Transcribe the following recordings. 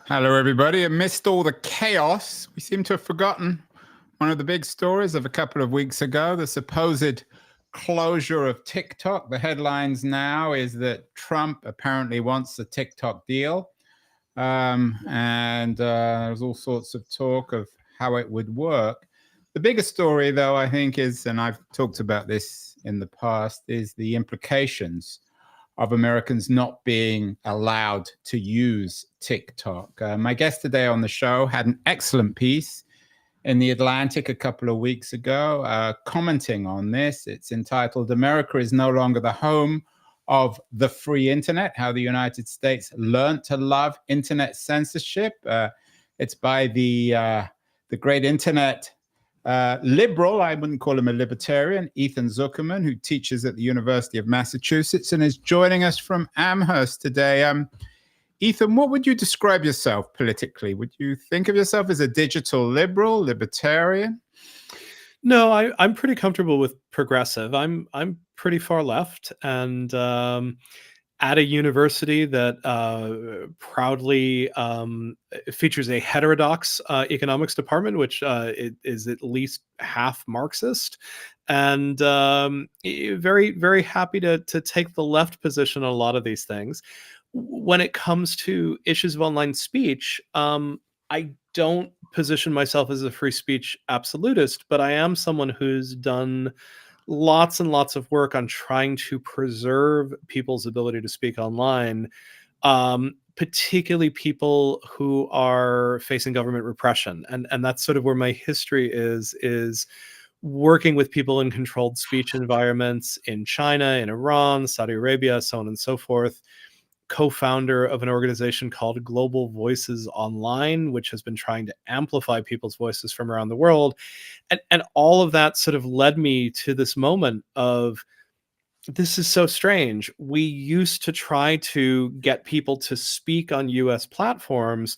Hello, everybody. Amidst all the chaos, we seem to have forgotten one of the big stories of a couple of weeks ago, the supposed closure of TikTok. The headlines now is that Trump apparently wants the TikTok deal. And there's all sorts of talk of how it would work. The biggest story, though, I think is, and I've talked about this in the past, is the implications of Americans not being allowed to use TikTok. My guest today on the show had an excellent piece in The Atlantic a couple of weeks ago, commenting on this. It's entitled, "America is no longer the home of the free internet, How the United States Learned to Love Internet Censorship." It's by the great internet liberal, I wouldn't call him a libertarian, Ethan Zuckerman, who teaches at the University of Massachusetts and is joining us from Amherst today. Ethan, what would you describe yourself politically? Would you think of yourself as a digital liberal, libertarian? No, I'm pretty comfortable with progressive. I'm pretty far left, and at a university that proudly features a heterodox economics department, which is at least half Marxist, and very, very happy to take the left position on a lot of these things. When it comes to issues of online speech, I don't position myself as a free speech absolutist, but I am someone who's done lots and lots of work on trying to preserve people's ability to speak online, particularly people who are facing government repression. And that's sort of where my history is working with people in controlled speech environments in China, in Iran, Saudi Arabia, so on and so forth. Co-founder of an organization called Global Voices Online, which has been trying to amplify people's voices from around the world. And all of that sort of led me to this moment of, this is so strange. We used to try to get people to speak on US platforms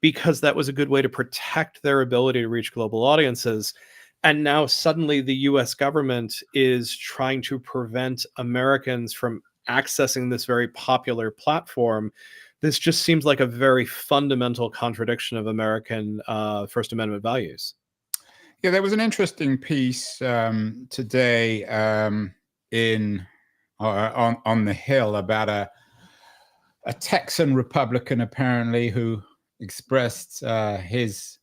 because that was a good way to protect their ability to reach global audiences. And now suddenly the US government is trying to prevent Americans from accessing this very popular platform. This just seems like a very fundamental contradiction of American First Amendment values. Yeah, there was an interesting piece today in on the Hill about a Texan Republican apparently who expressed his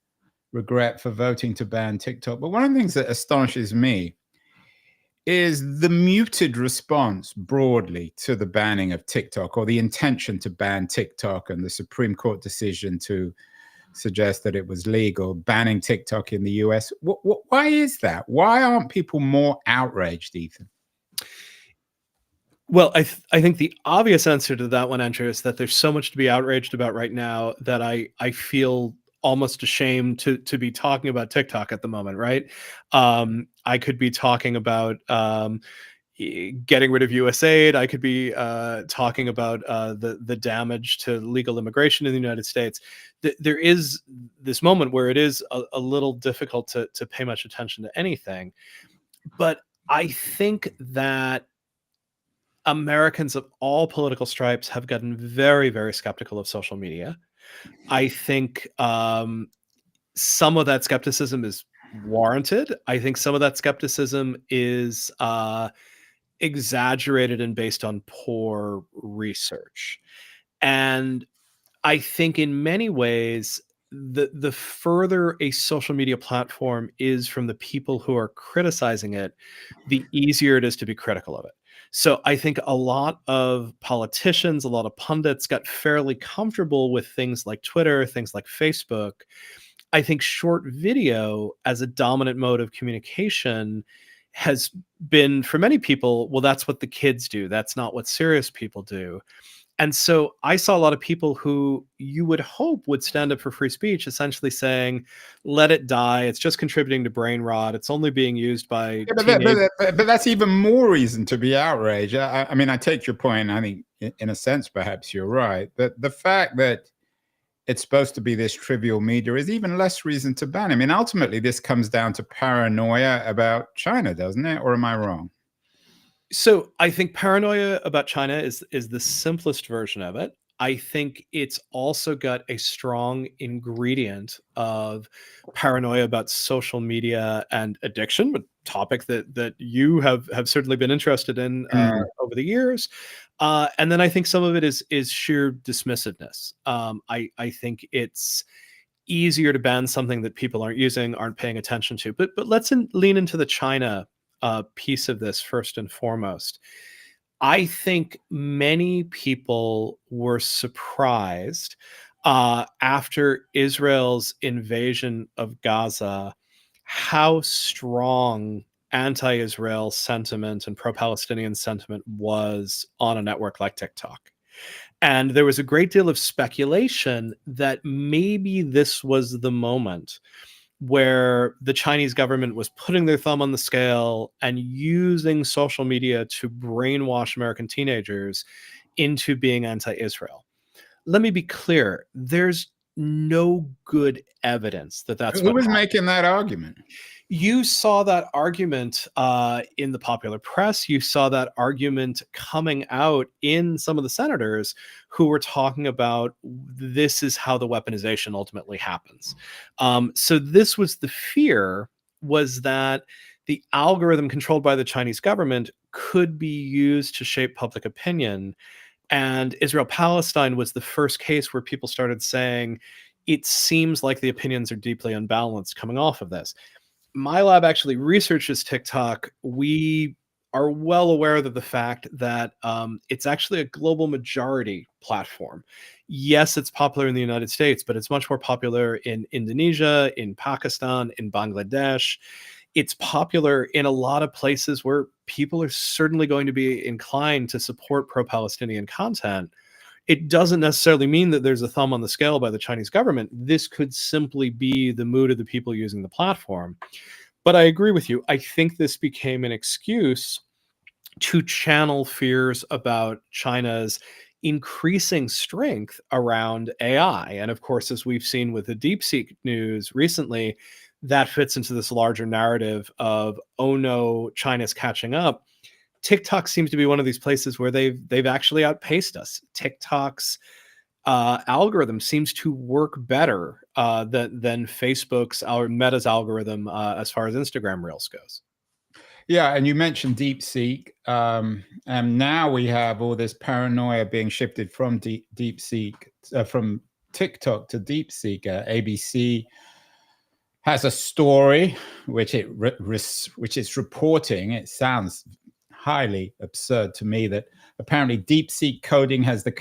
regret for voting to ban TikTok. But one of the things that astonishes me is the muted response broadly to the banning of TikTok, or the intention to ban TikTok, and the Supreme Court decision to suggest that it was legal, banning TikTok in the US. Why is that? Why aren't people more outraged, Ethan? Well, I think the obvious answer to that one, Andrew, is that there's so much to be outraged about right now that I feel almost ashamed to be talking about TikTok at the moment, right? I could be talking about getting rid of USAID. I could be talking about the damage to legal immigration in the United States. There is this moment where it is a little difficult to pay much attention to anything. But I think that Americans of all political stripes have gotten very, very skeptical of social media. I think some of that skepticism is warranted. I think some of that skepticism is exaggerated and based on poor research. And I think in many ways, the further a social media platform is from the people who are criticizing it, the easier it is to be critical of it. So I think a lot of politicians, a lot of pundits got fairly comfortable with things like Twitter, things like Facebook. I think short video as a dominant mode of communication has been, for many people, well, that's what the kids do. That's not what serious people do. And so I saw a lot of people who you would hope would stand up for free speech, essentially saying, let it die. It's just contributing to brain rot. It's only being used by teenagers. But that's even more reason to be outraged. I mean, I take your point. I think in a sense, perhaps you're right. But the fact that it's supposed to be this trivial media is even less reason to ban. I mean, ultimately, this comes down to paranoia about China, doesn't it? Or am I wrong? So I think paranoia about China is the simplest version of it. I think it's also got a strong ingredient of paranoia about social media and addiction, a topic that you have certainly been interested in Mm. over the years. And then I think some of it is sheer dismissiveness. I think it's easier to ban something that people aren't using, aren't paying attention to. But lean into the China piece of this first and foremost. I think many people were surprised after Israel's invasion of Gaza how strong anti Israel sentiment and pro Palestinian sentiment was on a network like TikTok. And there was a great deal of speculation that maybe this was the moment where the Chinese government was putting their thumb on the scale and using social media to brainwash American teenagers into being anti Israel. Let me be clear, there's no good evidence that that's Who what was happened. making that argument? You saw that argument in the popular press. You saw that argument coming out in some of the senators who were talking about this is how the weaponization ultimately happens. So this was the fear, was that the algorithm controlled by the Chinese government could be used to shape public opinion. And Israel Palestine was the first case where people started saying, it seems like the opinions are deeply unbalanced coming off of this. My lab actually researches TikTok. We are well aware of the fact that it's actually a global majority platform. Yes, it's popular in the United States, but it's much more popular in Indonesia, in Pakistan, in Bangladesh. It's popular in a lot of places where people are certainly going to be inclined to support pro Palestinian content. It doesn't necessarily mean that there's a thumb on the scale by the Chinese government. This could simply be the mood of the people using the platform. But I agree with you. I think this became an excuse to channel fears about China's increasing strength around AI. And of course, as we've seen with the DeepSeek news recently, that fits into this larger narrative of, oh no, China's catching up. TikTok seems to be one of these places where they've actually outpaced us. TikTok's algorithm seems to work better than Facebook's or Meta's algorithm as far as Instagram Reels goes. Yeah, and you mentioned DeepSeek, and now we have all this paranoia being shifted from DeepSeek, from TikTok to DeepSeek. ABC has a story which which it's reporting. It sounds highly absurd to me that apparently DeepSeek coding has the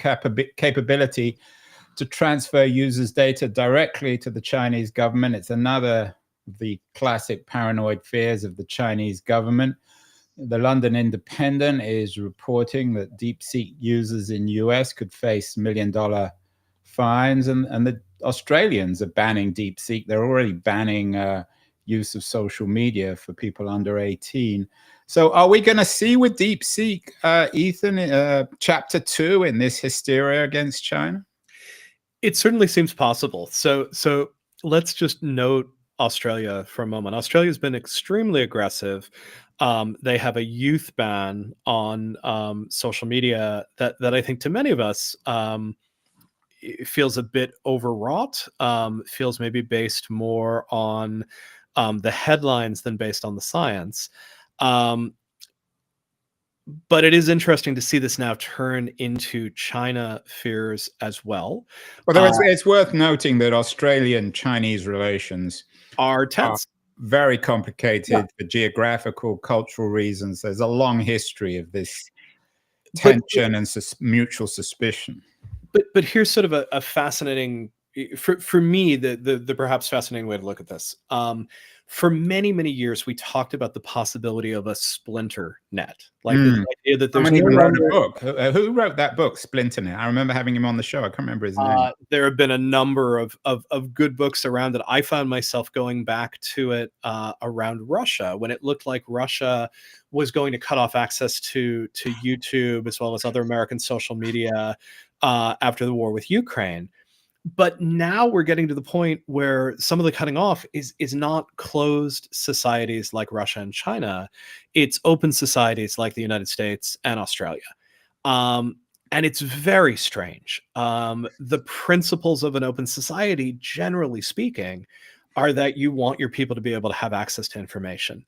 capability to transfer users' data directly to the Chinese government. It's another of the classic paranoid fears of the Chinese government. The London Independent is reporting that DeepSeek users in US could face $1 million fines, and the Australians are banning DeepSeek. They're already banning use of social media for people under 18. So are we going to see with DeepSeek, Ethan, chapter 2 in this hysteria against China? It certainly seems possible. So let's just note Australia for a moment. Australia's been extremely aggressive. They have a youth ban on social media that I think to many of us it feels a bit overwrought. Feels maybe based more on the headlines than based on the science. Um, but it is interesting to see this now turn into China fears as well. Although it's worth noting that Australian-Chinese relations Are are tense. very complicated for geographical, cultural reasons. There's a long history of this But tension and mutual suspicion. but here's sort of a fascinating for me the perhaps fascinating way to look at this. For many years, we talked about the possibility of a splinter net, like this idea that there's Someone no even wrote a longer. book. Who wrote that book, Splinter Net? I remember having him on the show. I can't remember his name. There have been a number of good books around it. I found myself going back to it around Russia when it looked like Russia was going to cut off access to YouTube as well as other American social media after the war with Ukraine. But now we're getting to the point where some of the cutting off is not closed societies like Russia and China. It's open societies like the United States and Australia. Um, And it's very strange. The principles of an open society, generally speaking, are that you want your people to be able to have access to information.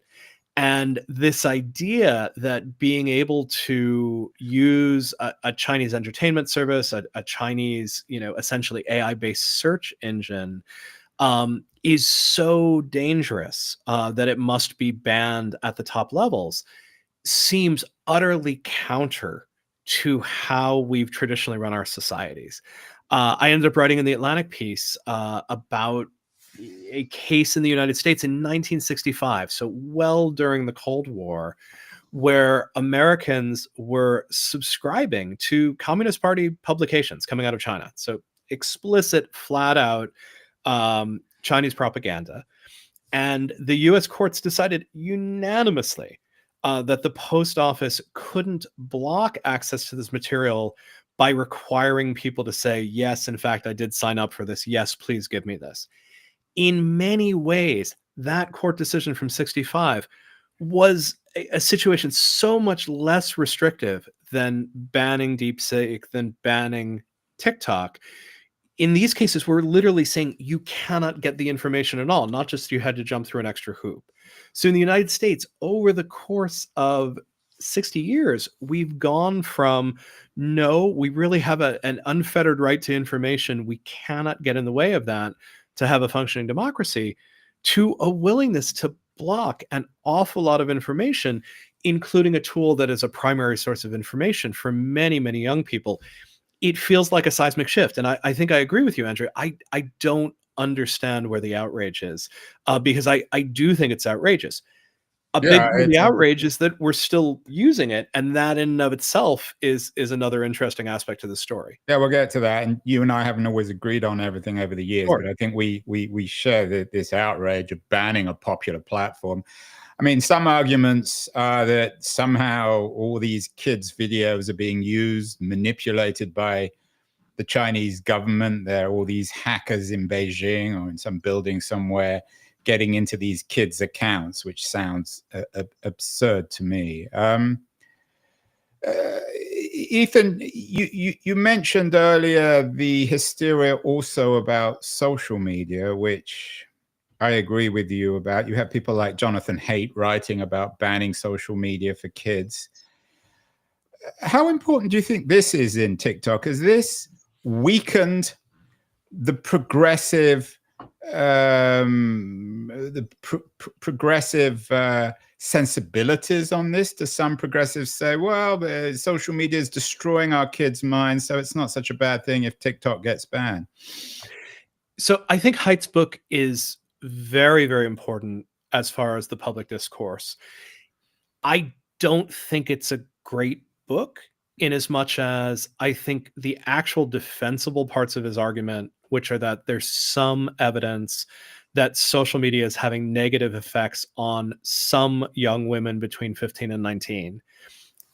And this idea that being able to use a Chinese entertainment service, a Chinese, essentially AI-based search engine, is so dangerous that it must be banned at the top levels, seems utterly counter to how we've traditionally run our societies. I ended up writing in the Atlantic piece about a case in the United States in 1965, so well during the Cold War, where Americans were subscribing to Communist Party publications coming out of China. So explicit, flat out Chinese propaganda. And the US courts decided unanimously that the post office couldn't block access to this material by requiring people to say, yes, in fact, I did sign up for this. Yes, please give me this. In many ways, that court decision from 65 was a situation so much less restrictive than banning DeepSeek, than banning TikTok. In these cases, we're literally saying you cannot get the information at all, not just you had to jump through an extra hoop. So in the United States, over the course of 60 years, we've gone from no, we really have an unfettered right to information. We cannot get in the way of that to have a functioning democracy, to a willingness to block an awful lot of information, including a tool that is a primary source of information for many, many young people. It feels like a seismic shift, and I think I agree with you, Andrew. I don't understand where the outrage is, because I do think it's outrageous. A big Yeah, part of the outrage is that we're still using it, and that in and of itself is another interesting aspect to the story. yeah, we'll get to that. And you and I haven't always agreed on everything over the years, Sure. but I think we share this outrage of banning a popular platform. I mean, some arguments are that somehow all these kids' videos are being used, manipulated by the Chinese government. There are all these hackers in Beijing or in some building somewhere getting into these kids' accounts, which sounds absurd to me. Ethan, you mentioned earlier the hysteria also about social media, which I agree with you about. You have people like Jonathan Haidt writing about banning social media for kids. How important do you think this is in TikTok? Has this weakened the progressive progressive sensibilities on this? Do some progressives say, well, social media is destroying our kids' minds, so it's not such a bad thing if TikTok gets banned? So I think Haidt's book is very, very important as far as the public discourse. I don't think it's a great book in as much as I think the actual defensible parts of his argument, which are that there's some evidence that social media is having negative effects on some young women between 15 and 19.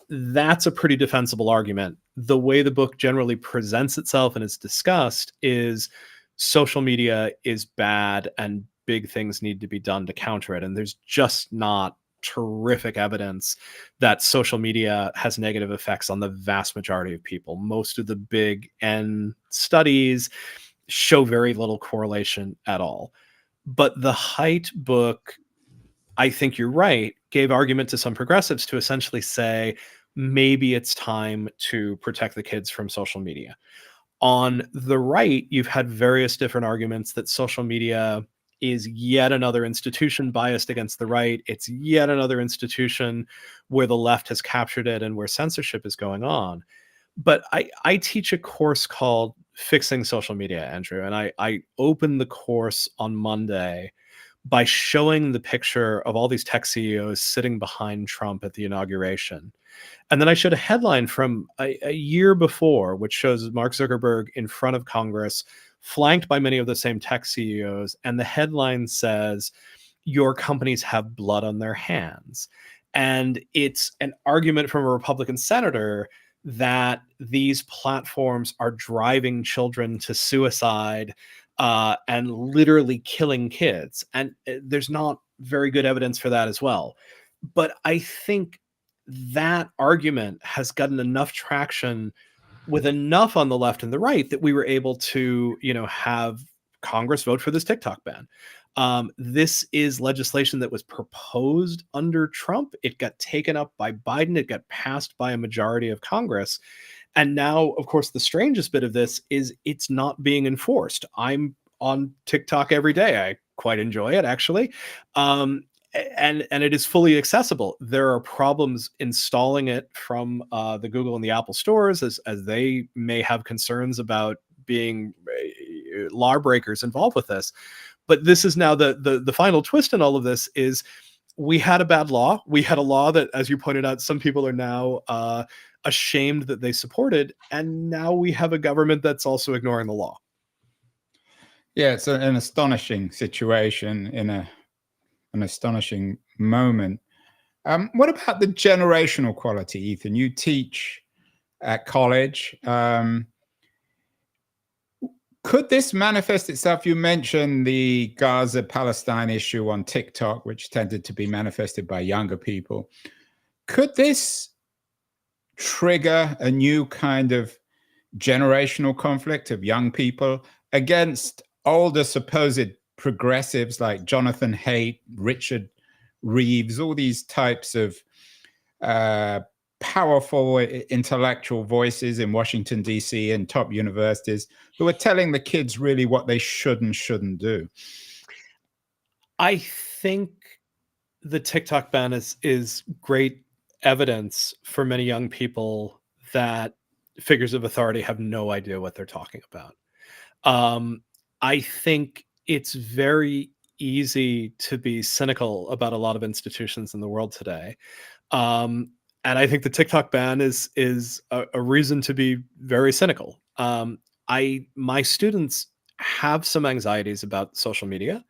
That's a pretty defensible argument. The way the book generally presents itself and is discussed is social media is bad and big things need to be done to counter it. And there's just not terrific evidence that social media has negative effects on the vast majority of people. Most of the big N studies show very little correlation at all. But the Haidt book, I think you're right, gave argument to some progressives to essentially say maybe it's time to protect the kids from social media. On the right, you've had various different arguments that social media is yet another institution biased against the right. It's yet another institution where the left has captured it and where censorship is going on. But I teach a course called Fixing Social Media, Andrew, and I opened the course on Monday by showing the picture of all these tech CEOs sitting behind Trump at the inauguration. And then I showed a headline from a year before, which shows Mark Zuckerberg in front of Congress, flanked by many of the same tech CEOs. And the headline says, your companies have blood on their hands. And it's an argument from a Republican senator that these platforms are driving children to suicide and literally killing kids. And there's not very good evidence for that as well. But I think that argument has gotten enough traction with enough on the left and the right that we were able to, have Congress vote for this TikTok ban. This is legislation that was proposed under Trump. It got taken up by Biden. It got passed by a majority of Congress. And now, of course, the strangest bit of this is it's not being enforced. I'm on TikTok every day. I quite enjoy it, actually. And it is fully accessible. There are problems installing it from the Google and the Apple stores, as they may have concerns about being lawbreakers involved with this. But this is now the final twist in all of this is we had a bad law. We had a law that, as you pointed out, some people are now ashamed that they supported, and now we have a government that's also ignoring the law. Yeah, it's an astonishing situation in an astonishing moment. What about the generational quality, Ethan? You teach at college. Could this manifest itself? You mentioned the Gaza-Palestine issue on TikTok, which tended to be manifested by younger people. Could this trigger a new kind of generational conflict of young people against older supposed progressives like Jonathan Haidt, Richard Reeves, all these types of powerful intellectual voices in Washington, D.C. and top universities who are telling the kids really what they should and shouldn't do? I think the TikTok ban is great evidence for many young people that figures of authority have no idea what they're talking about. I think it's very easy to be cynical about a lot of institutions in the world today. And I think the TikTok ban is a reason to be very cynical. My students have some anxieties about social media.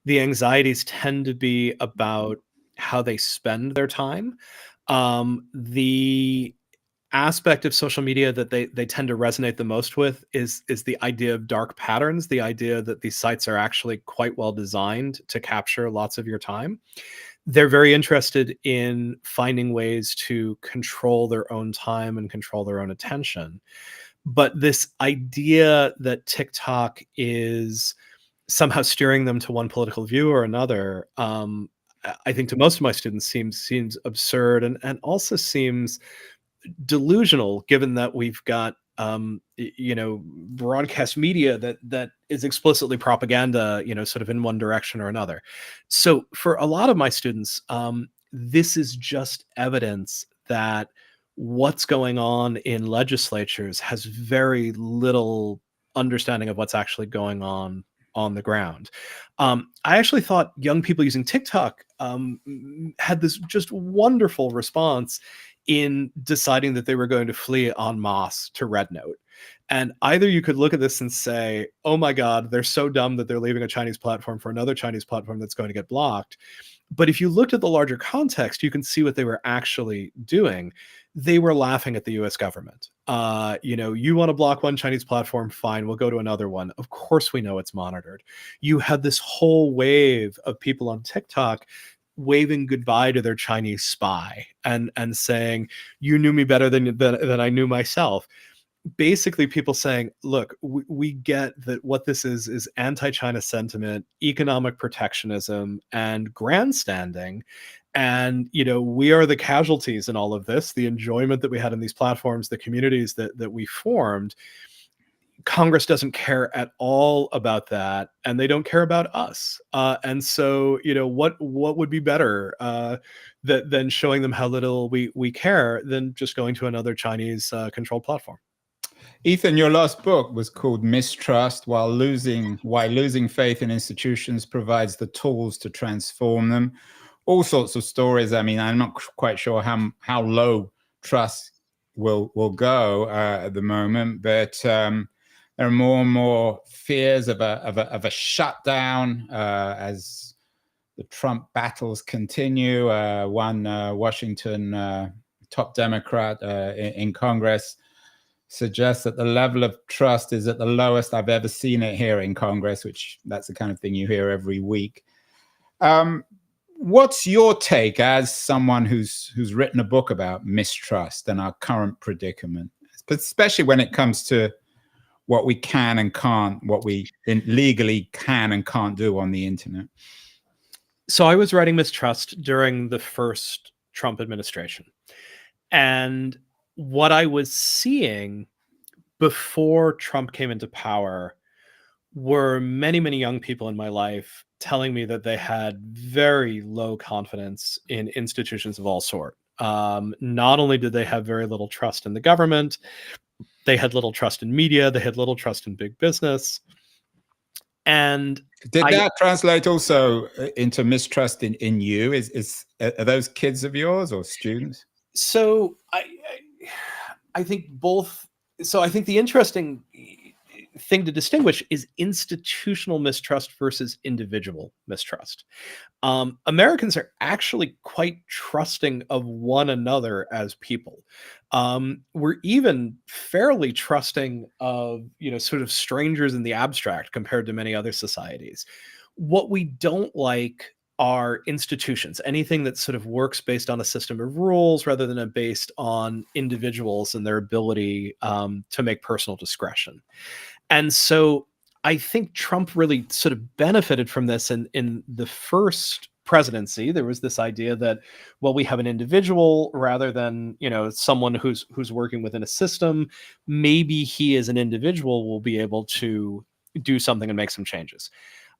The anxieties tend to be about how they spend their time. The aspect of social media that they tend to resonate the most with is the idea of dark patterns, the idea that these sites are actually quite well designed to capture lots of your time. They're very interested in finding ways to control their own time and control their own attention. But this idea that TikTok is somehow steering them to one political view or another, I think to most of my students seems absurd and also seems delusional, given that we've got broadcast media that is explicitly propaganda, sort of in one direction or another. So for a lot of my students, this is just evidence that what's going on in legislatures has very little understanding of what's actually going on the ground. I actually thought young people using TikTok had this just wonderful response in deciding that they were going to flee en masse to Red Note. And either you could look at this and say, oh my God, they're so dumb that they're leaving a Chinese platform for another Chinese platform that's going to get blocked. But if you looked at the larger context, you can see what they were actually doing. They were laughing at the US government. You want to block one Chinese platform, fine, we'll go to another one. Of course, we know it's monitored. You had this whole wave of people on TikTok waving goodbye to their Chinese spy and saying, you knew me better than I knew myself. Basically people saying, look, we get that what this is anti-China sentiment, economic protectionism, and grandstanding. And, we are the casualties in all of this, the enjoyment that we had in these platforms, the communities that we formed. Congress doesn't care at all about that, and they don't care about us. And so, what would be better than showing them how little we care than just going to another Chinese controlled platform? Ethan, your last book was called Mistrust: Why Losing Faith in Institutions Provides the Tools to Transform Them. All sorts of stories. I mean, I'm not quite sure how low trust will go at the moment, but there are more and more fears of a shutdown as the Trump battles continue. One Washington top Democrat in Congress suggests that the level of trust is at the lowest I've ever seen it here in Congress, which that's the kind of thing you hear every week. What's your take as someone who's written a book about mistrust and our current predicament? but especially when it comes to what we can and can't, what we legally can and can't do on the internet? So I was writing Mistrust during the first Trump administration. And what I was seeing before Trump came into power were many, many young people in my life telling me that they had very low confidence in institutions of all sort. Not only did they have very little trust in the government, they had little trust in media, they had little trust in big business. And did that translate also into mistrust in you? Are those kids of yours or students? So I think both. So I think the interesting thing to distinguish is institutional mistrust versus individual mistrust. Americans are actually quite trusting of one another as people. We're even fairly trusting of, sort of strangers in the abstract compared to many other societies. What we don't like are institutions, anything that sort of works based on a system of rules rather than based on individuals and their ability to make personal discretion. And so I think Trump really sort of benefited from this in the first presidency. There was this idea that, well, we have an individual rather than, someone who's working within a system. Maybe he as an individual will be able to do something and make some changes.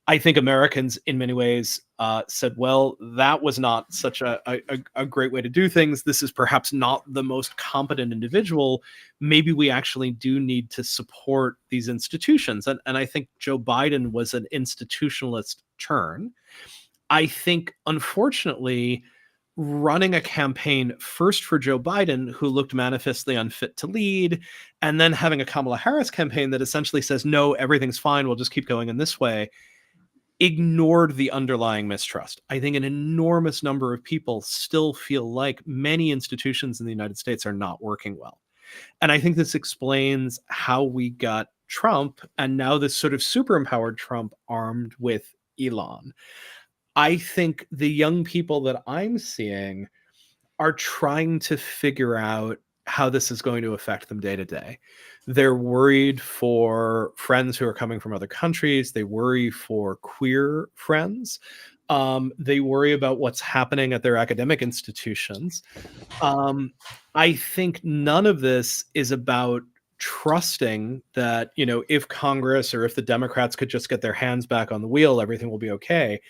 I think Americans, in many ways, said, well, that was not such a great way to do things. This is perhaps not the most competent individual. Maybe we actually do need to support these institutions. And I think Joe Biden was an institutionalist turn. I think, unfortunately, running a campaign first for Joe Biden, who looked manifestly unfit to lead, and then having a Kamala Harris campaign that essentially says, no, everything's fine, we'll just keep going in this way, ignored the underlying mistrust. I think an enormous number of people still feel like many institutions in the United States are not working well. And I think this explains how we got Trump and now this sort of super empowered Trump armed with Elon. I think the young people that I'm seeing are trying to figure out how this is going to affect them day to day. They're worried for friends who are coming from other countries. They worry for queer friends. They worry about what's happening at their academic institutions. I think none of this is about trusting that, if Congress or if the Democrats could just get their hands back on the wheel, everything will be okay.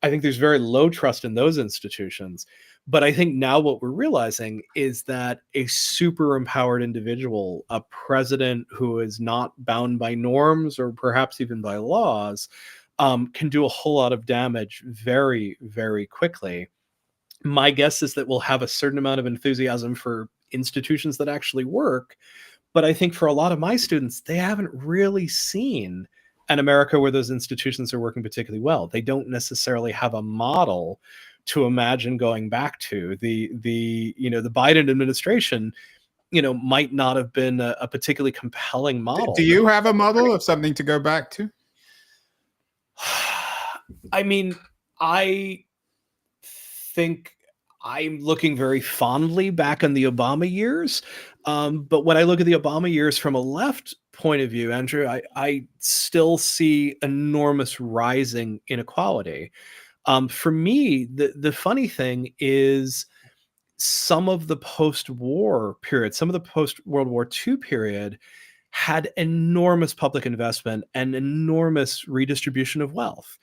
I think there's very low trust in those institutions. But I think now what we're realizing is that a super empowered individual, a president who is not bound by norms or perhaps even by laws, can do a whole lot of damage very, very quickly. My guess is that we'll have a certain amount of enthusiasm for institutions that actually work. But I think for a lot of my students, they haven't really seen an America where those institutions are working particularly well. They don't necessarily have a model to imagine going back to. The Biden administration, might not have been a particularly compelling model. Do you have a model of something to go back to? I mean, I think I'm looking very fondly back on the Obama years. But when I look at the Obama years from a left point of view, Andrew, I still see enormous rising inequality. For me, the funny thing is some of the post-war period, some of the post-World War II period had enormous public investment and enormous redistribution of wealth.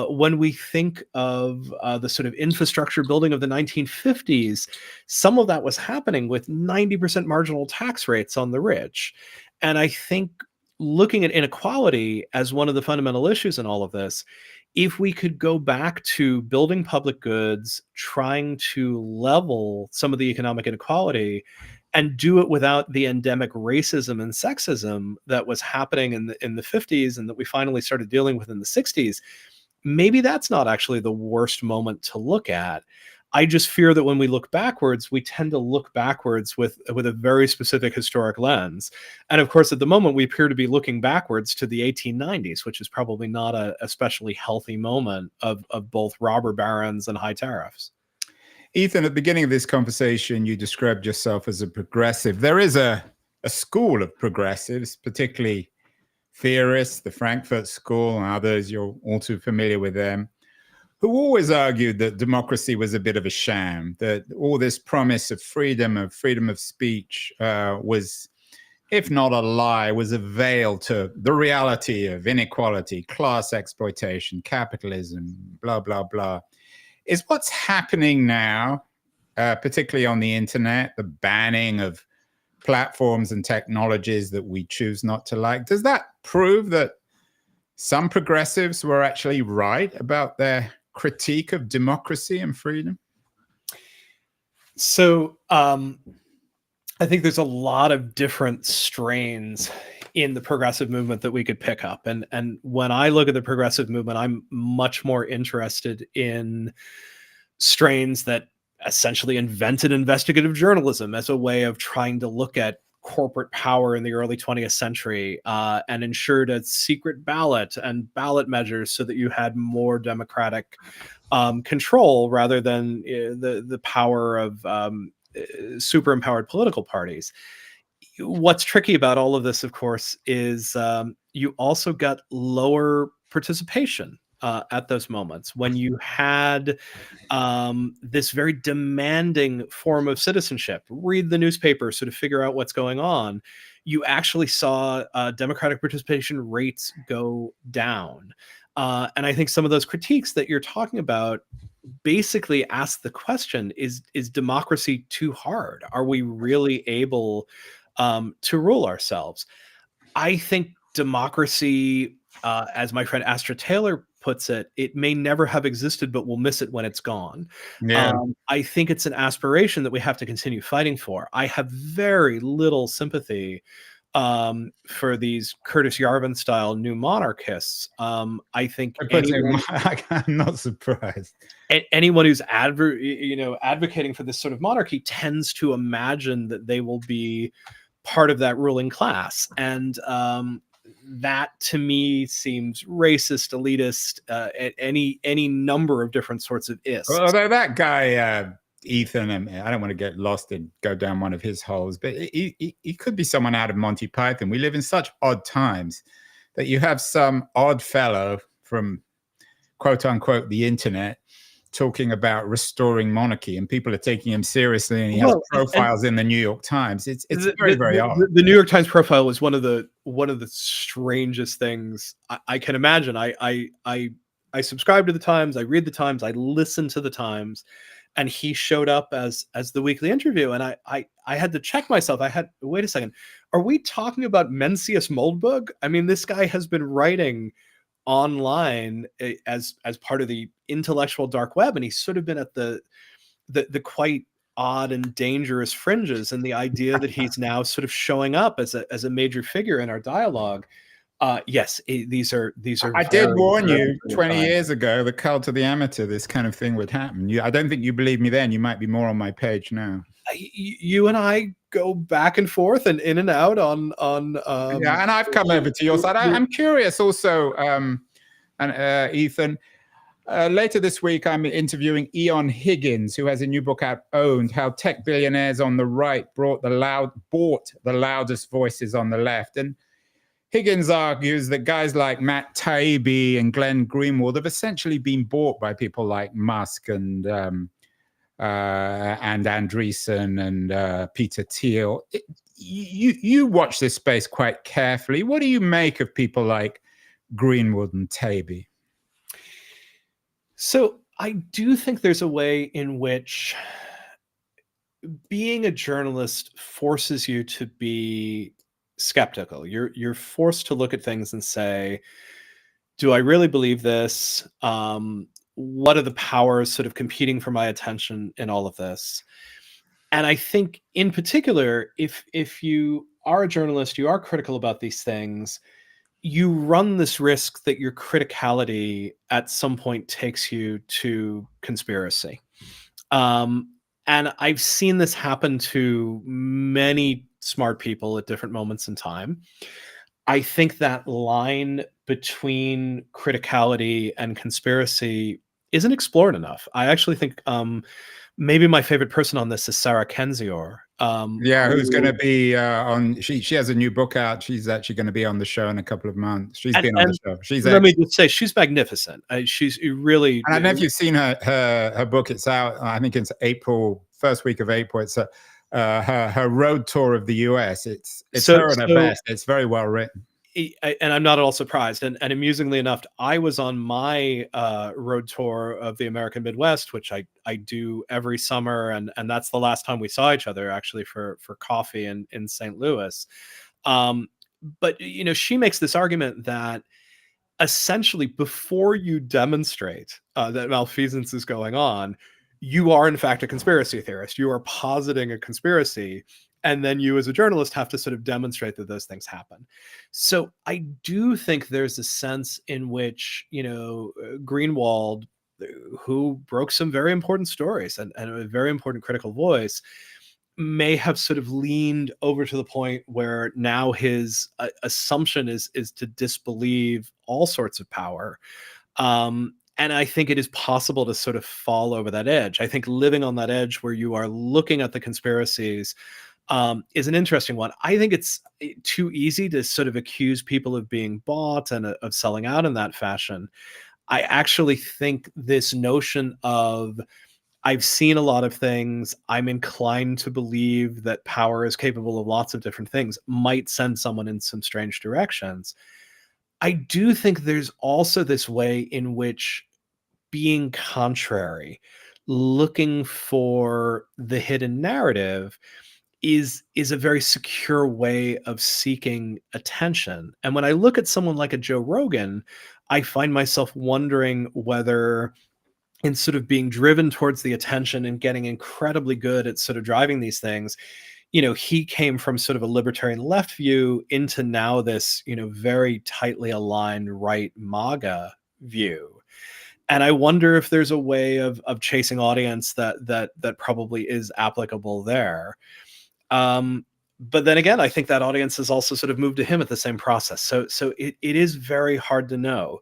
When we think of the sort of infrastructure building of the 1950s, some of that was happening with 90% marginal tax rates on the rich. And I think looking at inequality as one of the fundamental issues in all of this, if we could go back to building public goods, trying to level some of the economic inequality, and do it without the endemic racism and sexism that was happening in the 50s and that we finally started dealing with in the 60s, maybe that's not actually the worst moment to look at. I just fear that when we look backwards, we tend to look backwards with a very specific historic lens. And of course, at the moment, we appear to be looking backwards to the 1890s, which is probably not a especially healthy moment of both robber barons and high tariffs. Ethan, at the beginning of this conversation, you described yourself as a progressive. There is a a school of progressives, particularly theorists, the Frankfurt School, and others, you're all too familiar with them, who always argued that democracy was a bit of a sham, that all this promise of freedom of speech was, if not a lie, was a veil to the reality of inequality, class exploitation, capitalism, blah, blah, blah. Is what's happening now, particularly on the internet, the banning of platforms and technologies that we choose not to like, does that prove that some progressives were actually right about their critique of democracy and freedom? So I think there's a lot of different strains in the progressive movement that we could pick up. And when I look at the progressive movement, I'm much more interested in strains that essentially invented investigative journalism as a way of trying to look at corporate power in the early 20th century and ensured a secret ballot and ballot measures so that you had more democratic control rather than the power of super empowered political parties. What's tricky about all of this, of course, is you also got lower participation at those moments when you had this very demanding form of citizenship. Read the newspaper, sort of figure out what's going on. You actually saw democratic participation rates go down. And I think some of those critiques that you're talking about basically ask the question, is democracy too hard? Are we really able to rule ourselves? I think democracy, as my friend Astra Taylor puts it, it may never have existed, but we'll miss it when it's gone. Yeah. I think it's an aspiration that we have to continue fighting for. I have very little sympathy for these Curtis Yarvin style new monarchists. I think I'm not surprised. Anyone who's advocating for this sort of monarchy tends to imagine that they will be part of that ruling class, and that to me seems racist, elitist, any number of different sorts of ists. Although that guy Ethan, and I don't want to get lost and go down one of his holes, but he could be someone out of Monty Python. We live in such odd times that you have some odd fellow from quote unquote the internet talking about restoring monarchy, and people are taking him seriously, and he has profiles in the New York Times. It's very odd. The New York Times profile was one of the strangest things I can imagine. I subscribe to the Times, I read the Times, I listen to the Times, and he showed up as the weekly interview, and I had to check myself. Wait a second, are we talking about Mencius Moldbug? I mean, this guy has been writing online as part of the intellectual dark web, and he's sort of been at the quite odd and dangerous fringes, and the idea that he's now sort of showing up as a major figure in our dialogue. Yes, these are. I did warn you 20 years ago, the cult of the amateur, this kind of thing would happen. I don't think you believed me then. You might be more on my page now. You and I go back and forth and in and out on yeah, and I've come over to your side. I'm curious also, Ethan. Later this week, I'm interviewing Eon Higgins, who has a new book out, Owned: How Tech Billionaires on the Right bought the loudest voices on the left. And Higgins argues that guys like Matt Taibbi and Glenn Greenwald have essentially been bought by people like Musk and Andreessen and Peter Thiel. You watch this space quite carefully. What do you make of people like Greenwald and Taibbi? So I do think there's a way in which being a journalist forces you to be skeptical. You're forced to look at things and say, do I really believe this? What are the powers sort of competing for my attention in all of this? And I think in particular, if you are a journalist, you are critical about these things, you run this risk that your criticality at some point takes you to conspiracy. And I've seen this happen to many smart people at different moments in time. I think that line between criticality and conspiracy isn't explored enough. I actually think maybe my favorite person on this is Sarah Kendzior, Yeah, who's going to who be on? She has a new book out. She's actually going to be on the show in a couple of months. She's been on the and show. She's let me excellent. just say she's magnificent. She's really And I don't know if you've seen her book. It's out. I think it's April, first week of April. It's her road tour of the U.S. It's so her at her so best. It's very well written. and I'm not at all surprised. And amusingly enough, I was on my road tour of the American Midwest, which I do every summer, and that's the last time we saw each other actually for coffee in St. Louis. Um, but she makes this argument that essentially before you demonstrate that malfeasance is going on, you are in fact a conspiracy theorist. You are positing a conspiracy, and then you as a journalist have to sort of demonstrate that those things happen. So I do think there's a sense in which Greenwald, who broke some very important stories and a very important critical voice, may have sort of leaned over to the point where now his assumption is to disbelieve all sorts of power. And I think it is possible to sort of fall over that edge. I think living on that edge where you are looking at the conspiracies is an interesting one. I think it's too easy to sort of accuse people of being bought and of selling out in that fashion. I actually think this notion of I've seen a lot of things. I'm inclined to believe that power is capable of lots of different things, might send someone in some strange directions. I do think there's also this way in which being contrary, looking for the hidden narrative is a very secure way of seeking attention. And when I look at someone like a Joe Rogan, I find myself wondering whether and sort of being driven towards the attention and getting incredibly good at sort of driving these things, he came from sort of a libertarian left view into now this, very tightly aligned right MAGA view. And I wonder if there's a way of chasing audience that probably is applicable there. But then again, I think that audience has also sort of moved to him at the same process. So it is very hard to know.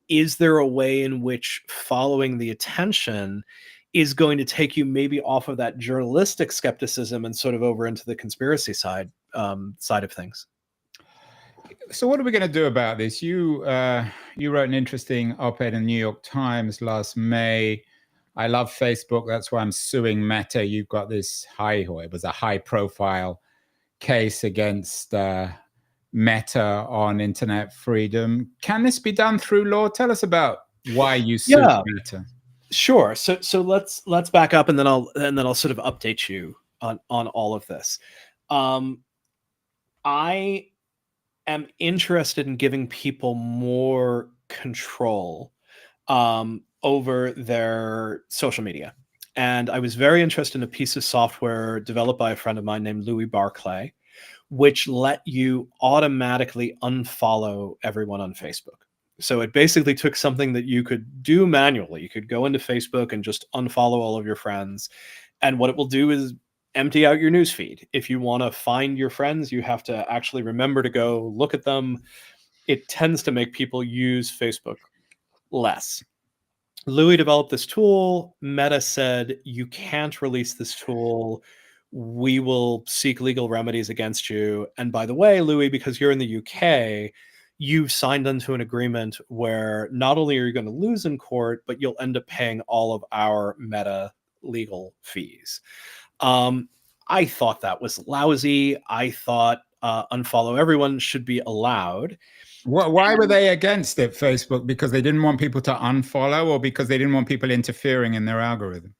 Is there a way in which following the attention is going to take you maybe off of that journalistic skepticism and sort of over into the conspiracy side of things? So what are we going to do about this? You wrote an interesting op-ed in the New York Times last May. I love Facebook. That's why I'm suing Meta. You've got this it was a high profile case against Meta on internet freedom. Can this be done through law? Tell us about why you sued Yeah, Meta. sure. So let's back up and then I'll sort of update you on all of this. I am interested in giving people more control over their social media. And I was very interested in a piece of software developed by a friend of mine named Louis Barclay, which let you automatically unfollow everyone on Facebook. So it basically took something that you could do manually. You could go into Facebook and just unfollow all of your friends. And what it will do is empty out your newsfeed. If you want to find your friends, you have to actually remember to go look at them. It tends to make people use Facebook less. Louis developed this tool. Meta said, you can't release this tool. We will seek legal remedies against you. And by the way, Louis, because you're in the UK, you've signed into an agreement where not only are you going to lose in court, but you'll end up paying all of our Meta legal fees. I thought that was lousy. I thought unfollow everyone should be allowed. Why were they against it, Facebook? Because they didn't want people to unfollow, or because they didn't want people interfering in their algorithm?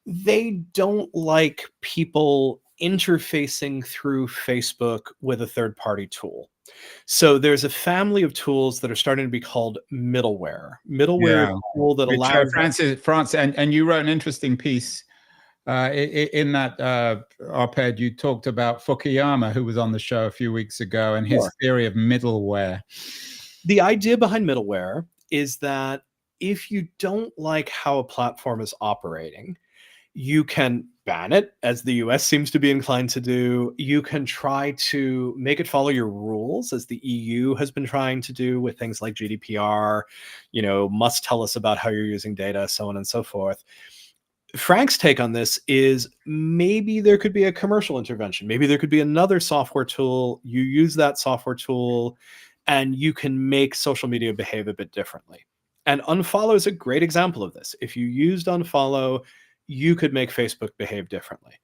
They don't like people interfacing through Facebook with a third-party tool. So there's a family of tools that are starting to be called middleware. Middleware is Yeah, a tool that which allows France, and you wrote an interesting piece in that op-ed. You talked about Fukuyama, who was on the show a few weeks ago, and his Sure. theory of middleware. The idea behind middleware is that if you don't like how a platform is operating, you can ban it, as the US seems to be inclined to do. You can try to make it follow your rules, as the EU has been trying to do with things like GDPR, must tell us about how you're using data, so on and so forth. Frank's take on this is maybe there could be a commercial intervention. Maybe there could be another software tool. You use that software tool and you can make social media behave a bit differently. And unfollow is a great example of this. If you used unfollow, you could make Facebook behave differently.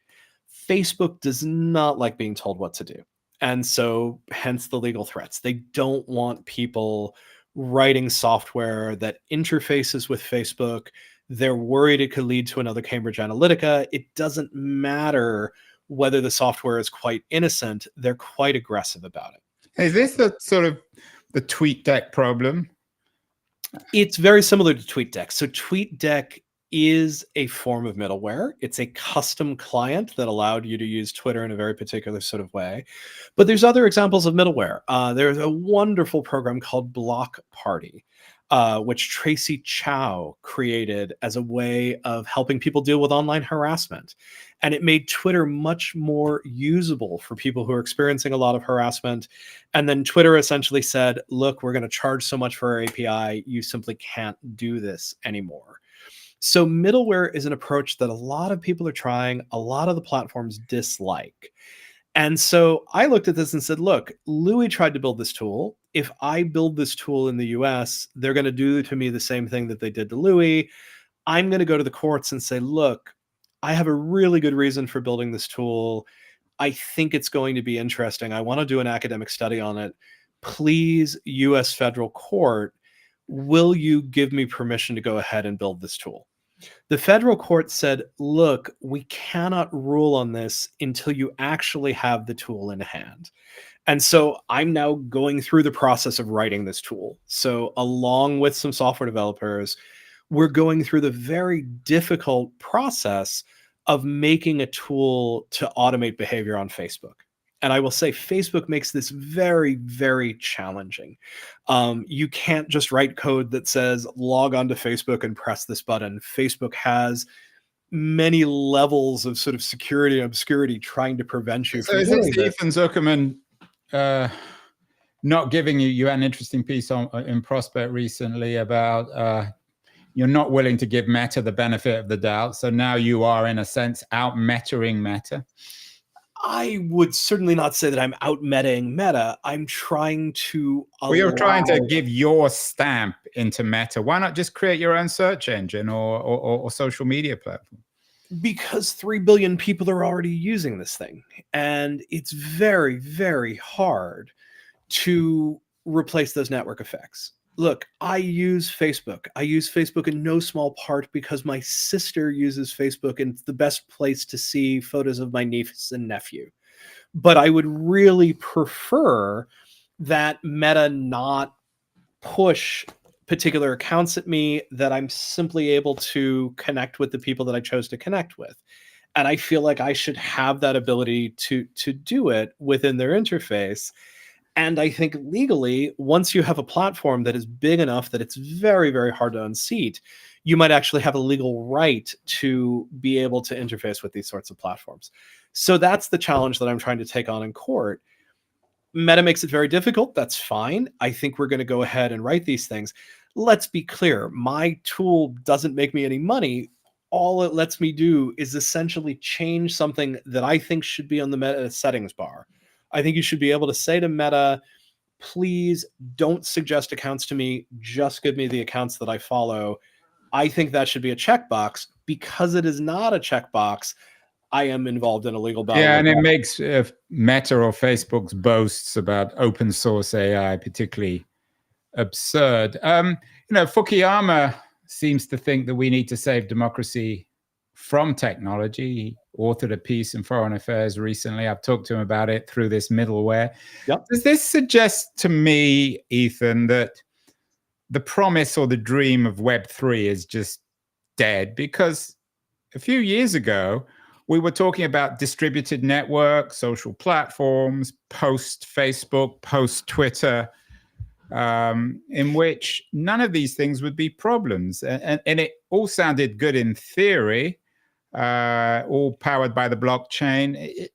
Facebook does not like being told what to do. And so, hence the legal threats. They don't want people writing software that interfaces with Facebook. They're worried it could lead to another Cambridge Analytica. It doesn't matter whether the software is quite innocent, they're quite aggressive about it. Is this the sort of the TweetDeck problem? It's very similar to TweetDeck. So TweetDeck is a form of middleware. It's a custom client that allowed you to use Twitter in a very particular sort of way. But there's other examples of middleware. There's a wonderful program called Block Party, which Tracy Chow created as a way of helping people deal with online harassment. And it made Twitter much more usable for people who are experiencing a lot of harassment. And then Twitter essentially said, look, we're going to charge so much for our API, you simply can't do this anymore. So middleware is an approach that a lot of people are trying, a lot of the platforms dislike. And so I looked at this and said, look, Louis tried to build this tool. If I build this tool in the US, they're going to do to me the same thing that they did to Louis. I'm going to go to the courts and say, look, I have a really good reason for building this tool. I think it's going to be interesting. I want to do an academic study on it. Please, US federal court, will you give me permission to go ahead and build this tool? The federal court said, look, we cannot rule on this until you actually have the tool in hand. And so I'm now going through the process of writing this tool. So along with some software developers, we're going through the very difficult process of making a tool to automate behavior on Facebook. And I will say Facebook makes this very, very challenging. You can't just write code that says log onto Facebook and press this button. Facebook has many levels of sort of security and obscurity trying to prevent you from doing this. Ethan Zuckerman not giving you had an interesting piece on in Prospect recently about you're not willing to give Meta the benefit of the doubt. So now you are, in a sense, out-metaing Meta. I would certainly not say that I'm out-metaing Meta. I'm trying to Well, you're trying to give your stamp into Meta. Why not just create your own search engine or social media platform? Because 3 billion people are already using this thing. And it's very, very hard to replace those network effects. Look, I use Facebook. I use Facebook in no small part because my sister uses Facebook and it's the best place to see photos of my niece and nephew. But I would really prefer that Meta not push particular accounts at me, that I'm simply able to connect with the people that I chose to connect with. And I feel like I should have that ability to do it within their interface. And I think legally, once you have a platform that is big enough that it's very, very hard to unseat, you might actually have a legal right to be able to interface with these sorts of platforms. So that's the challenge that I'm trying to take on in court. Meta makes it very difficult. That's fine. I think we're going to go ahead and write these things. Let's be clear. My tool doesn't make me any money. All it lets me do is essentially change something that I think should be on the Meta settings bar. I think you should be able to say to Meta, please don't suggest accounts to me. Just give me the accounts that I follow. I think that should be a checkbox. Because it is not a checkbox, I am involved in a legal battle. Yeah, and it makes Meta or Facebook's boasts about open source AI particularly absurd. Fukuyama seems to think that we need to save democracy from technology. He authored a piece in Foreign Affairs recently. I've talked to him about it through this middleware. Yep. Does this suggest to me, Ethan, that the promise or the dream of Web3 is just dead? Because a few years ago, we were talking about distributed networks, social platforms, post Facebook, post Twitter, in which none of these things would be problems. And it all sounded good in theory, all powered by the blockchain.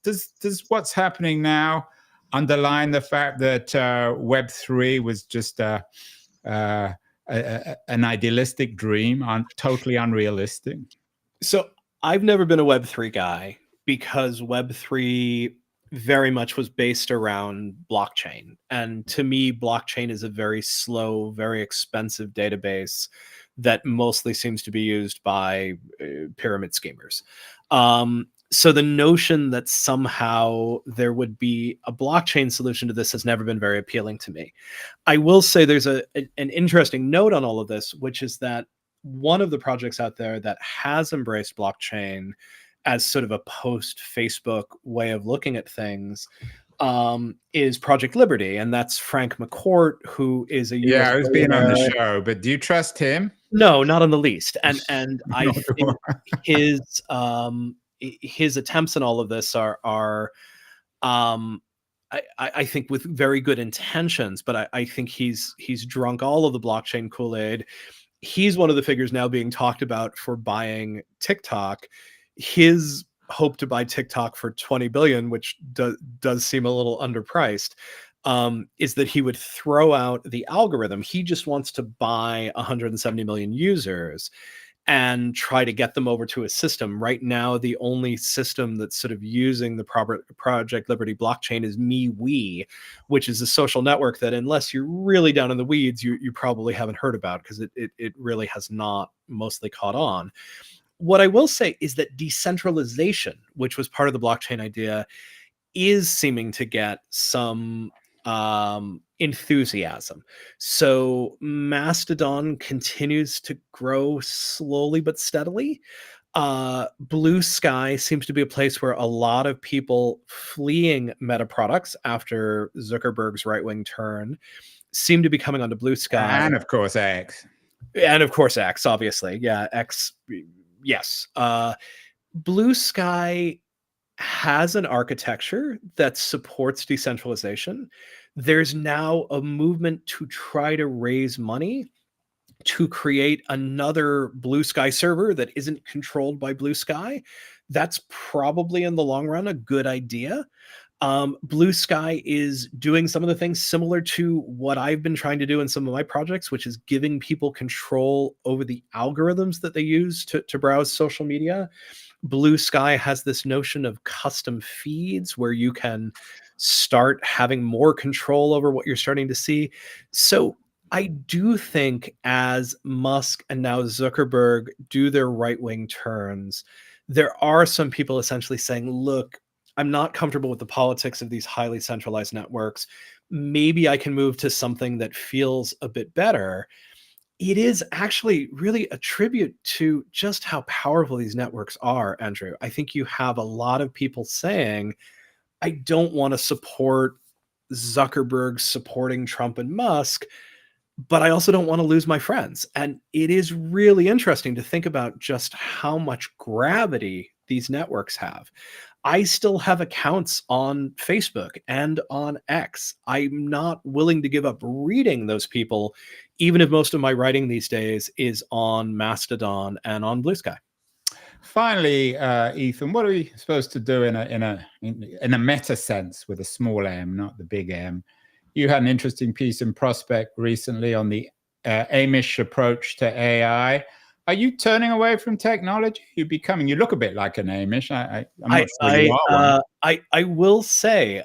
Does what's happening now underline the fact that Web3 was just an idealistic dream, totally unrealistic? So I've never been a Web3 guy because Web3 very much was based around blockchain. And to me, blockchain is a very slow, very expensive database that mostly seems to be used by pyramid schemers. So the notion that somehow there would be a blockchain solution to this has never been very appealing to me. I will say there's an interesting note on all of this, which is that one of the projects out there that has embraced blockchain as sort of a post Facebook way of looking at things is Project Liberty, and that's Frank McCourt, who is a US Yeah, who's been on the billionaire. show, but do you trust him? No, not in the least. And I Nor do think I. his his attempts in all of this are um, I think with very good intentions, but I think he's drunk all of the blockchain Kool-Aid. He's one of the figures now being talked about for buying TikTok. His hope to buy TikTok for 20 billion, which does seem a little underpriced, is that he would throw out the algorithm. He just wants to buy 170 million users and try to get them over to a system. Right now, the only system that's sort of using the Project Liberty blockchain is MeWe, which is a social network that, unless you're really down in the weeds, you probably haven't heard about because it really has not mostly caught on. What I will say is that decentralization, which was part of the blockchain idea, is seeming to get some enthusiasm. So Mastodon continues to grow slowly but steadily. Blue Sky seems to be a place where a lot of people fleeing Meta products after Zuckerberg's right-wing turn seem to be coming onto Blue Sky. And of course, X. And of course, X, obviously. Yeah, X, yes. Blue Sky has an architecture that supports decentralization. There's now a movement to try to raise money to create another Blue Sky server that isn't controlled by Blue Sky. That's probably in the long run a good idea. Blue Sky is doing some of the things similar to what I've been trying to do in some of my projects, which is giving people control over the algorithms that they use to browse social media. Blue Sky has this notion of custom feeds where you can start having more control over what you're starting to see. So I do think as Musk and now Zuckerberg do their right-wing turns, there are some people essentially saying, look, I'm not comfortable with the politics of these highly centralized networks. Maybe I can move to something that feels a bit better. It is actually really a tribute to just how powerful these networks are, Andrew. I think you have a lot of people saying, I don't want to support Zuckerberg supporting Trump and Musk, but I also don't want to lose my friends. And it is really interesting to think about just how much gravity these networks have. I still have accounts on Facebook and on X. I'm not willing to give up reading those people, even if most of my writing these days is on Mastodon and on Blue Sky. Finally, Ethan, what are we supposed to do in a meta sense with a small m, not the big M? You had an interesting piece in Prospect recently on the Amish approach to AI. Are you turning away from technology? You're becoming. You look a bit like an Amish. I'm not sure you are one. I will say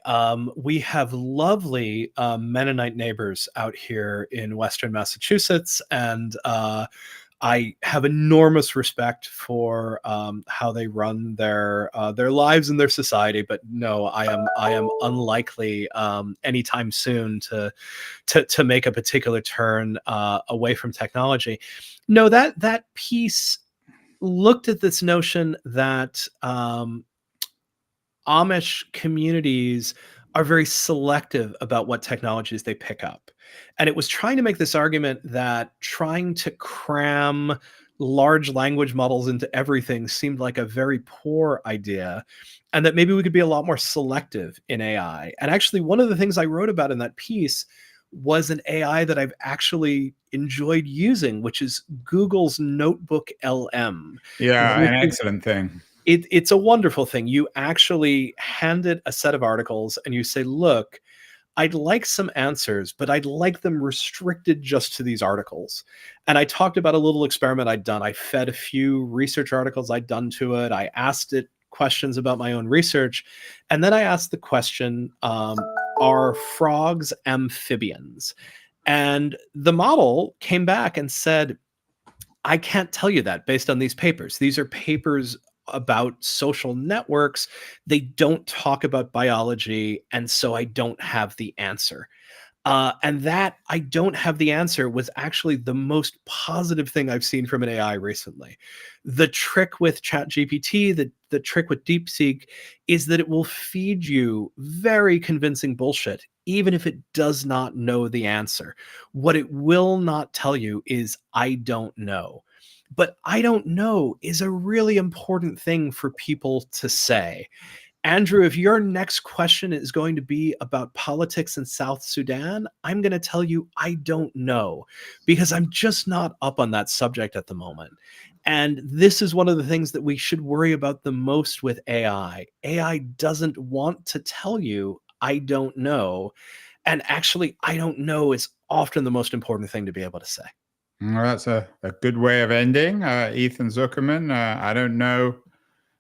we have lovely Mennonite neighbors out here in Western Massachusetts, and I have enormous respect for how they run their lives and their society. But no, I am unlikely anytime soon to make a particular turn away from technology. No, that piece looked at this notion that Amish communities are very selective about what technologies they pick up. And it was trying to make this argument that trying to cram large language models into everything seemed like a very poor idea, and that maybe we could be a lot more selective in AI. And actually, one of the things I wrote about in that piece was an AI that I've actually enjoyed using, which is Google's Notebook LM. Yeah, an excellent thing. It's a wonderful thing. You actually hand it a set of articles and you say, look, I'd like some answers, but I'd like them restricted just to these articles. And I talked about a little experiment I'd done. I fed a few research articles I'd done to it. I asked it questions about my own research. And then I asked the question, are frogs amphibians? And the model came back and said, I can't tell you that based on these papers. These are papers about social networks. They don't talk about biology, and so I don't have the answer. And that I don't have the answer was actually the most positive thing I've seen from an AI recently. The trick with ChatGPT, the trick with DeepSeek is that it will feed you very convincing bullshit, even if it does not know the answer. What it will not tell you is, I don't know. But I don't know is a really important thing for people to say. Andrew, if your next question is going to be about politics in South Sudan, I'm going to tell you I don't know because I'm just not up on that subject at the moment. And this is one of the things that we should worry about the most with AI. AI doesn't want to tell you, I don't know. And actually, I don't know is often the most important thing to be able to say. Well, that's a good way of ending. Ethan Zuckerman, I don't know.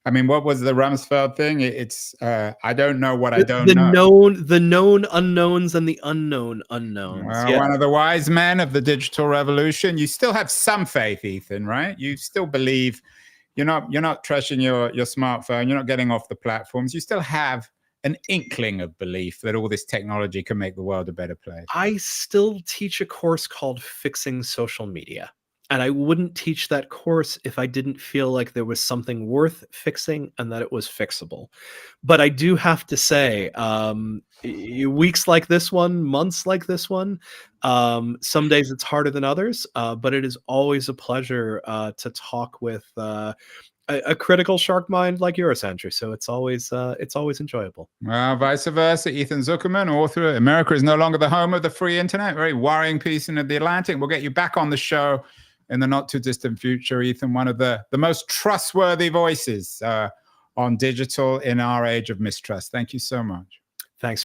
I mean, what was the Rumsfeld thing? It's I don't know what I don't know. The known unknowns and the unknown unknowns. Well, Yeah. one of the wise men of the digital revolution. You still have some faith, Ethan, right? You still believe you're not trashing your smartphone. You're not getting off the platforms. You still have an inkling of belief that all this technology can make the world a better place. I still teach a course called Fixing Social Media. And I wouldn't teach that course if I didn't feel like there was something worth fixing and that it was fixable. But I do have to say, weeks like this one, months like this one, some days it's harder than others, but it is always a pleasure to talk with a critical shark mind like yours, Andrew. So it's always enjoyable. Well, vice versa. Ethan Zuckerman, author, America is no longer the home of the free internet. Very worrying piece in The Atlantic. We'll get you back on the show in the not too distant future, Ethan, one of the most trustworthy voices on digital in our age of mistrust. Thank you so much.